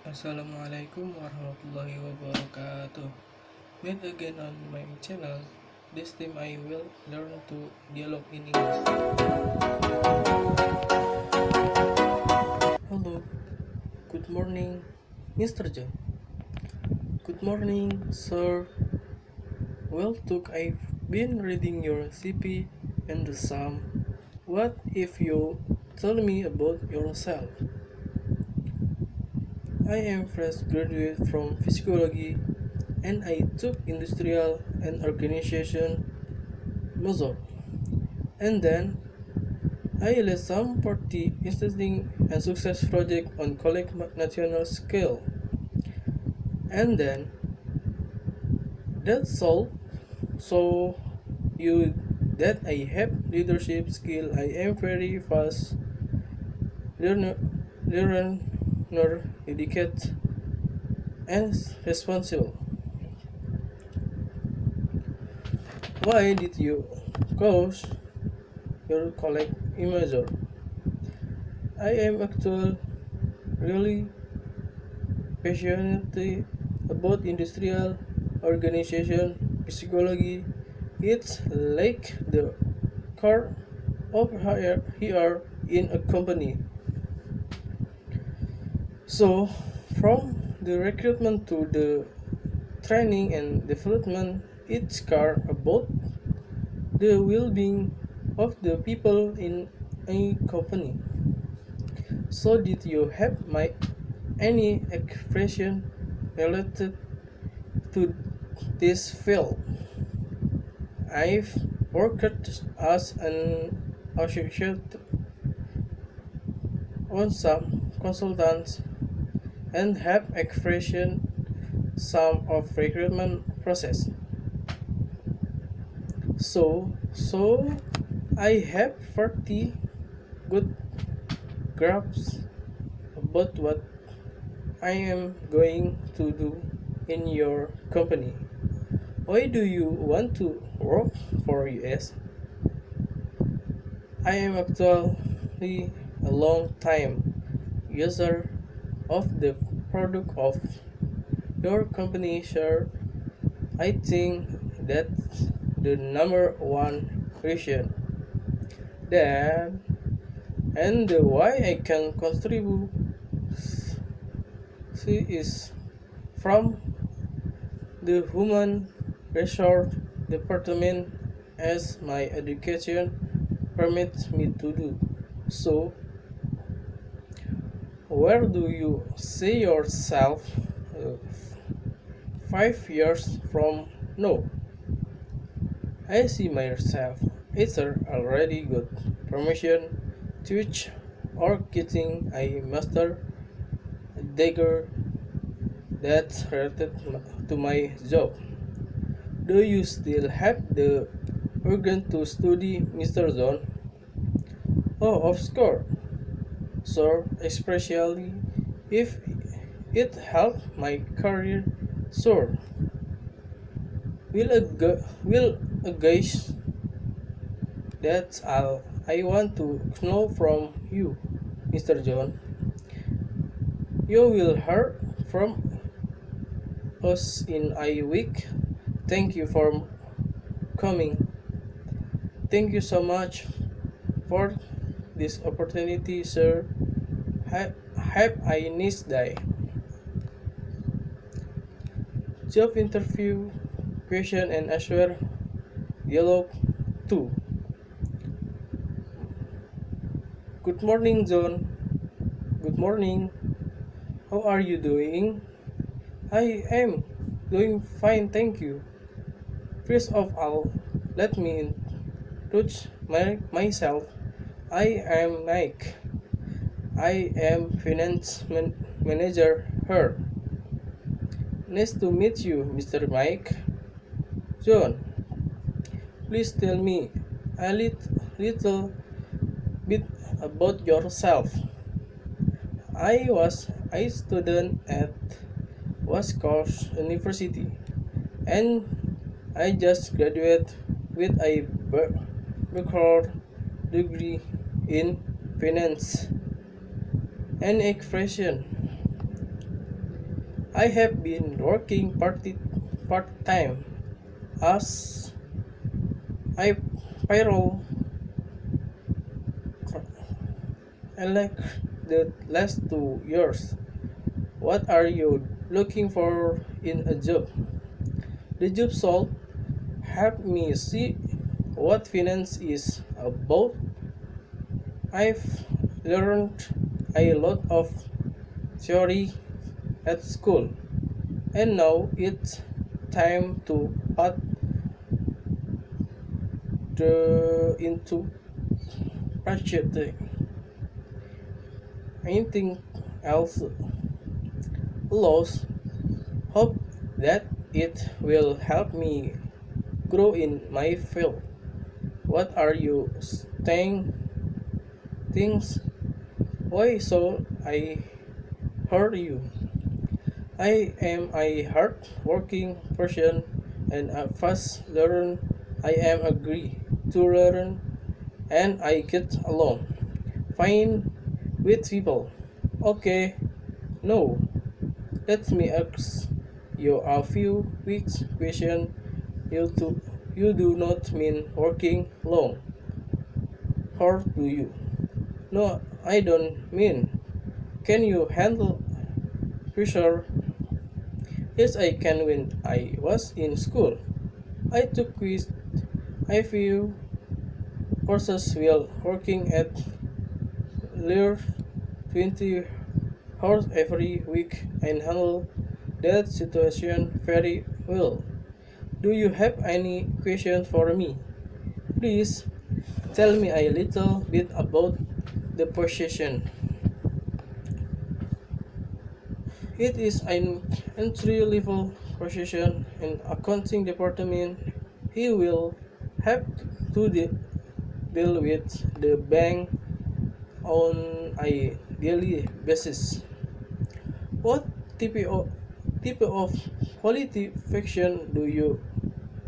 Assalamualaikum warahmatullahi wabarakatuh. Meet again on my channel. This time I will learn to dialog in English. Hello, good morning, Mr. John. Good morning, sir. Well, Took, I've been reading your CP and the sum. What if you tell me about yourself? I am fresh graduate from physiology and I took industrial and organization major. And then I led some pretty interesting and success project on college national scale. And then that's all. So you that I have leadership skill. I am very fast learner, dedicated, and responsible. Why did you cause your college major? I am actually really passionate about industrial organization psychology. It's like the core of here in a company. So, from the recruitment to the training and development, it's care about the well-being of the people in a company. So, did you have any expression related to this field? I've worked as an associate on some consultants and have expression some of recruitment process. So I have 30 good graphs about what I am going to do in your company. Why do you want to work for US? I am actually a long time user of the product of your company, sir. I think that's the number one reason. Then, and why I can contribute is from the human resource department as my education permits me to do. So, where do you see yourself 5 years from now? I see myself either already got permission to teach or getting a master degree that's related to my job. Do you still have the urge to study, Mr. John? Oh, of course, sir, especially if it helped my career, sir. Will a guess that's all I want to know from you, Mr. John. You will hear from us in a week. Thank you for coming. Thank you so much for this opportunity, sir. Have a nice day. Job interview, question and answer, dialog 2. Good morning, John. Good morning. How are you doing? I am doing fine, thank you. First of all, let me introduce myself. I am Mike. I am finance manager here. Nice to meet you, Mr. Mike. John, please tell me a little bit about yourself. I was a student at West Coast University and I just graduated with a bachelor degree in finance and expression. I have been working part time as I payroll elect the last 2 years. What are you looking for in a job? The job sold help me see what finance is about. I've learned a lot of theory at school, and now it's time to put into practice. Anything else allows hope that it will help me grow in my field. What are you saying? Things? Why so I heard you? I am a hard working person and a fast learner. I am agree to learn and I get along fine with people. Okay, no, let me ask you a few quick questions. You do not mean working long, or do you? No, I don't mean. Can you handle pressure? Yes, I can. When I was in school, I took quiz. I few courses while working at Lear 20 hours every week and handle that situation very well. Do you have any questions for me? Please tell me a little bit about the position. It is an entry-level position in accounting department. He will have to deal with the bank on a daily basis. What type of qualification do you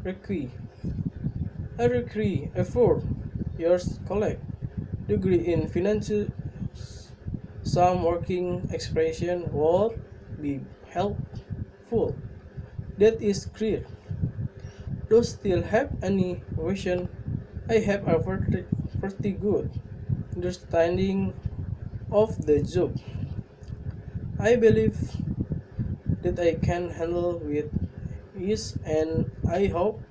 require? I require a 4 years college degree in finance. Some working expression would be helpful. That is clear. Do you still have any question? I have a pretty good understanding of the job. I believe that I can handle with ease and I hope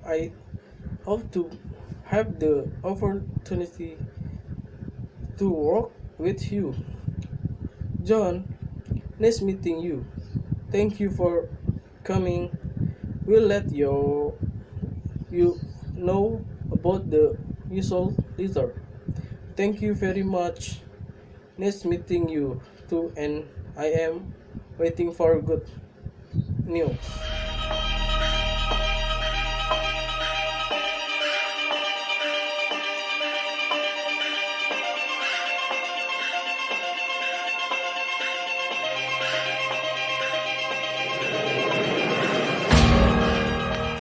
to have the opportunity to work with you. John, nice meeting you. Thank you for coming. We'll let you know about the result later. Thank you very much. Nice meeting you too, and I am waiting for good news.